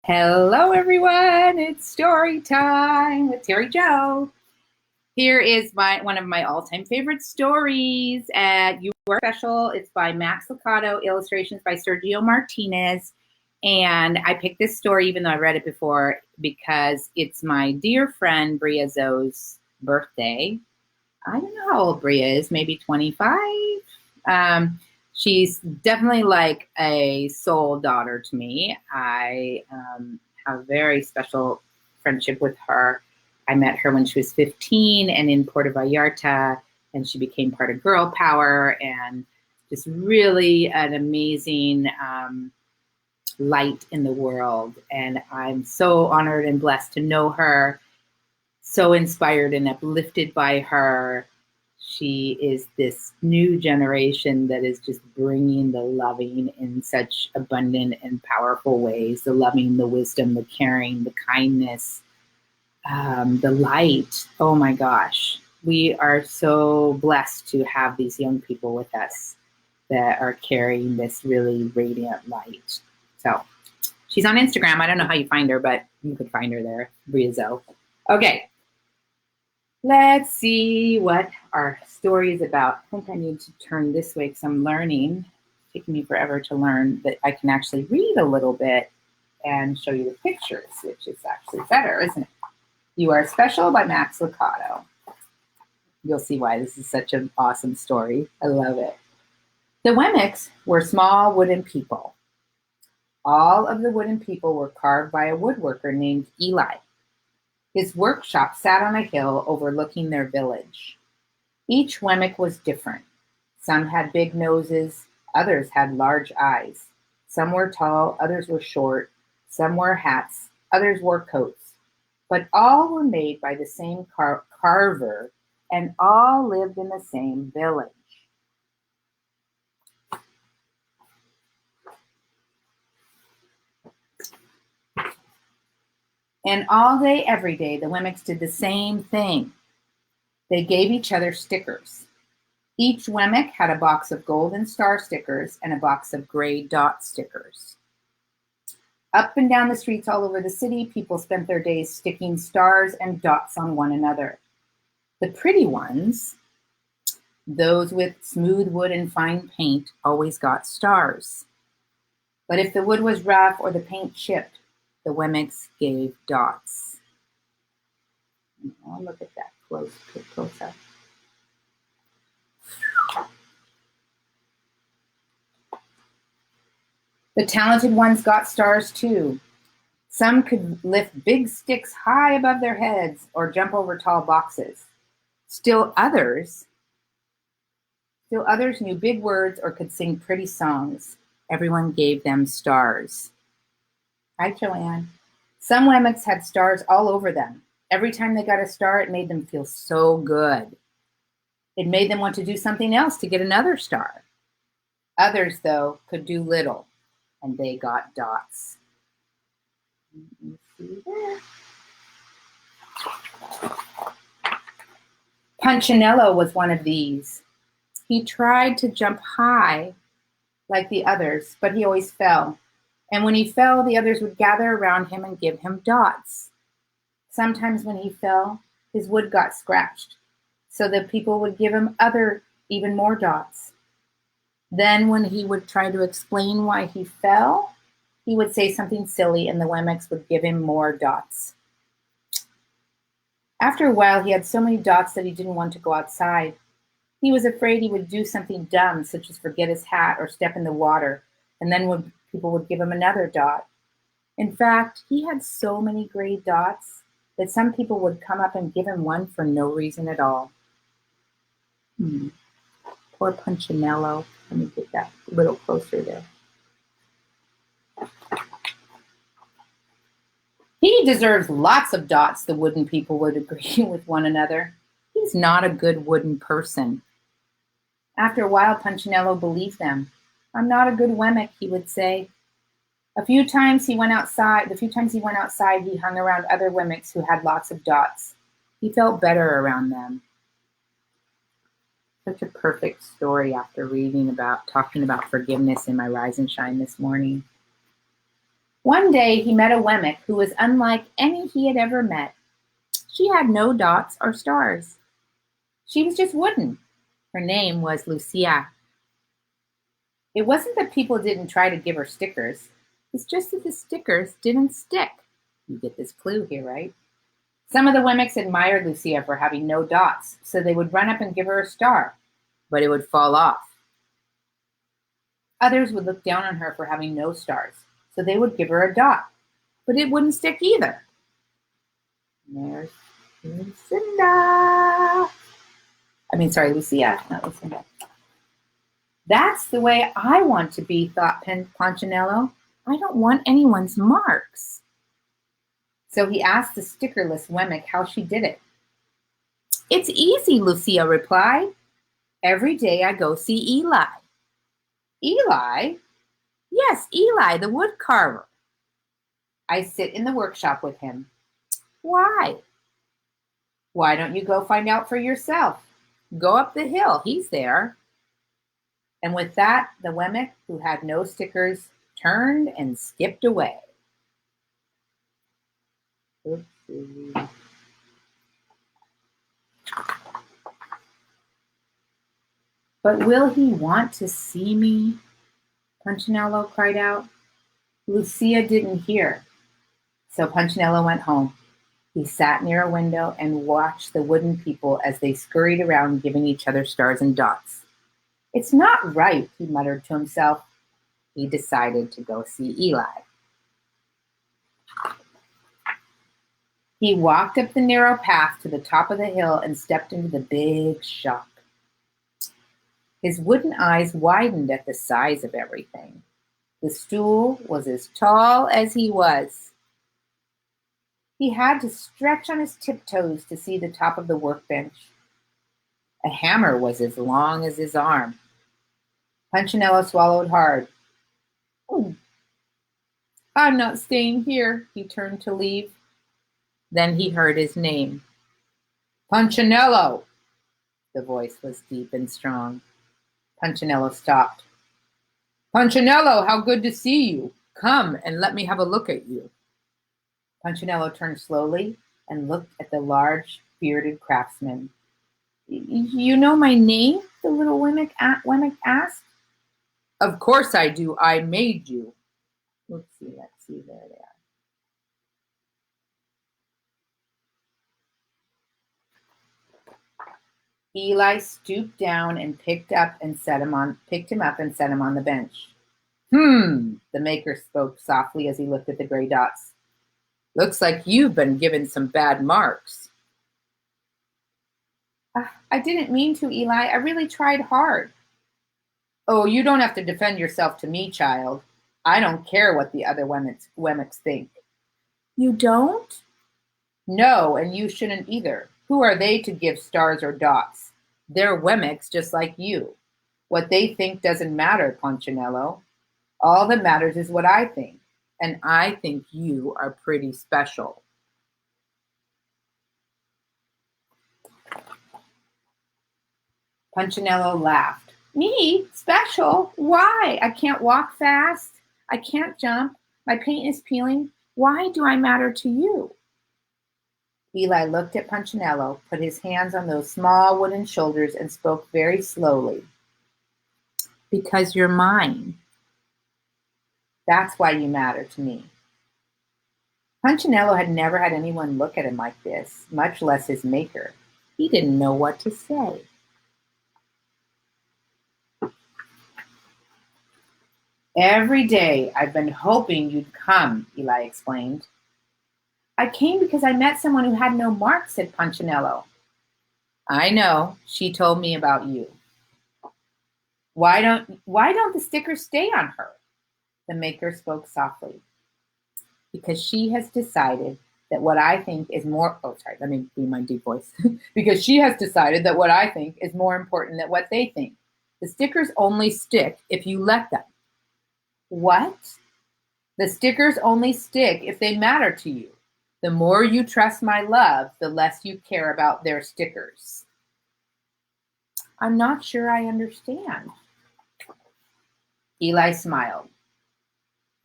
Hello, everyone. It's story time with Terry Joe. Here is one of my all-time favorite stories. You Are Special. It's by Max Lucado, illustrations by Sergio Martinez. And I picked this story, even though I read it before, because it's my dear friend Bria Zoe's birthday. I don't know how old Bria is, maybe 25. She's definitely like a soul daughter to me. I have a very special friendship with her. I met her when she was 15 and in Puerto Vallarta, and she became part of Girl Power and just really an amazing light in the world. And I'm so honored and blessed to know her, so inspired and uplifted by her. She is this new generation that is just bringing the loving in such abundant and powerful ways, the loving, the wisdom, the caring, the kindness, the light. Oh my gosh. We are so blessed to have these young people with us that are carrying this really radiant light. So she's on Instagram. I don't know how you find her, but you could find her there, Bria Zoe. Okay. Let's see what our story is about. I think I need to turn this way because I'm learning. It's taking me forever to learn that I can actually read a little bit and show you the pictures, which is actually better, isn't it? You Are Special by Max Lucado. You'll see why this is such an awesome story. I love it. The Wemmicks were small wooden people. All of the wooden people were carved by a woodworker named Eli. His workshop sat on a hill overlooking their village. Each Wemmick was different. Some had big noses, others had large eyes. Some were tall, others were short. Some wore hats, others wore coats. But all were made by the same carver, and all lived in the same village. And all day, every day, the Wemmicks did the same thing. They gave each other stickers. Each Wemmick had a box of golden star stickers and a box of gray dot stickers. Up and down the streets all over the city, people spent their days sticking stars and dots on one another. The pretty ones, those with smooth wood and fine paint, always got stars. But if the wood was rough or the paint chipped, the Wemmicks gave dots. Oh, look at that close up. The talented ones got stars too. Some could lift big sticks high above their heads or jump over tall boxes. Still others knew big words or could sing pretty songs. Everyone gave them stars. Hi, Joanne. Some Wemmicks had stars all over them. Every time they got a star, it made them feel so good. It made them want to do something else to get another star. Others, though, could do little, and they got dots. You see there. Punchinello was one of these. He tried to jump high like the others, but he always fell. And when he fell, the others would gather around him and give him dots. Sometimes when he fell, his wood got scratched, so the people would give him even more dots. Then when he would try to explain why he fell, he would say something silly and the Wemmicks would give him more dots. After a while, he had so many dots that he didn't want to go outside. He was afraid he would do something dumb, such as forget his hat or step in the water, and then people would give him another dot. In fact, he had so many gray dots that some people would come up and give him one for no reason at all. Poor Punchinello. Let me get that a little closer there. He deserves lots of dots, the wooden people would agree with one another. He's not a good wooden person. After a while, Punchinello believed them. I'm not a good Wemmick, he would say. The few times he went outside, he hung around other Wemmicks who had lots of dots. He felt better around them. Such a perfect story after talking about forgiveness in my Rise and Shine this morning. One day he met a Wemmick who was unlike any he had ever met. She had no dots or stars. She was just wooden. Her name was Lucia. It wasn't that people didn't try to give her stickers. It's just that the stickers didn't stick. You get this clue here, right? Some of the Wemmicks admired Lucia for having no dots, so they would run up and give her a star, but it would fall off. Others would look down on her for having no stars, so they would give her a dot, but it wouldn't stick either. There's Lucia, not Lucinda. That's the way I want to be, thought Punchinello. I don't want anyone's marks. So he asked the stickerless Wemmick how she did it. It's easy, Lucia replied. Every day I go see Eli. Eli? Yes, Eli, the wood carver. I sit in the workshop with him. Why? Why don't you go find out for yourself? Go up the hill, he's there. And with that, the Wemmick, who had no stickers, turned and skipped away. Oopsie. But will he want to see me? Punchinello cried out. Lucia didn't hear. So Punchinello went home. He sat near a window and watched the wooden people as they scurried around giving each other stars and dots. It's not right, he muttered to himself. He decided to go see Eli. He walked up the narrow path to the top of the hill and stepped into the big shop. His wooden eyes widened at the size of everything. The stool was as tall as he was. He had to stretch on his tiptoes to see the top of the workbench. A hammer was as long as his arm. Punchinello swallowed hard. Oh, I'm not staying here, he turned to leave. Then he heard his name. Punchinello! The voice was deep and strong. Punchinello stopped. Punchinello, how good to see you. Come and let me have a look at you. Punchinello turned slowly and looked at the large, bearded craftsman. You know my name? The little Wemmick asked. Of course I do. I made you. Let's see. There they are. Eli stooped down and picked him up and set him on the bench. The maker spoke softly as he looked at the gray dots. Looks like you've been given some bad marks. I didn't mean to, Eli. I really tried hard. Oh, you don't have to defend yourself to me, child. I don't care what the other Wemmicks think. You don't? No, and you shouldn't either. Who are they to give stars or dots? They're Wemmicks just like you. What they think doesn't matter, Punchinello. All that matters is what I think, and I think you are pretty special. Punchinello laughed. Me? Special? Why? I can't walk fast. I can't jump. My paint is peeling. Why do I matter to you? Eli looked at Punchinello, put his hands on those small wooden shoulders, and spoke very slowly. Because you're mine. That's why you matter to me. Punchinello had never had anyone look at him like this, much less his maker. He didn't know what to say. Every day I've been hoping you'd come, Eli explained. I came because I met someone who had no marks, said Punchinello. I know. She told me about you. Why don't the stickers stay on her? The maker spoke softly. Because she has decided that what I think is more... Oh, sorry, let me do my deep voice. Because she has decided that what I think is more important than what they think. The stickers only stick if you let them. What? The stickers only stick if they matter to you. The more you trust my love, the less you care about their stickers. I'm not sure I understand. Eli smiled.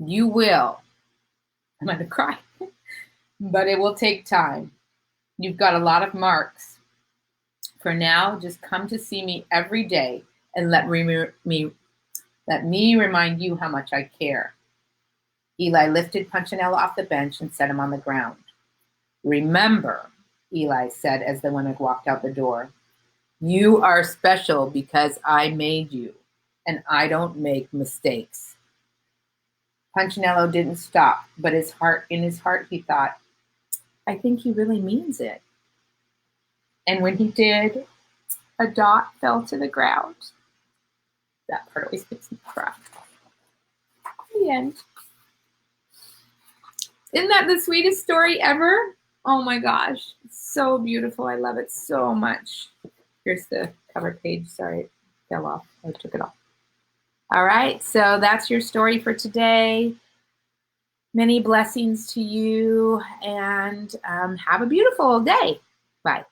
You will. I'm going to cry. But it will take time. You've got a lot of marks. For now, just come to see me every day and let me remind you how much I care. Eli lifted Punchinello off the bench and set him on the ground. Remember, Eli said as the women walked out the door, you are special because I made you, and I don't make mistakes. Punchinello didn't stop, but in his heart he thought, I think he really means it. And when he did, a dot fell to the ground. That part always makes me cry. The end. Isn't that the sweetest story ever? Oh my gosh, it's so beautiful. I love it so much. Here's the cover page. Sorry, it fell off. I took it off. All right, so that's your story for today. Many blessings to you, and have a beautiful day. Bye.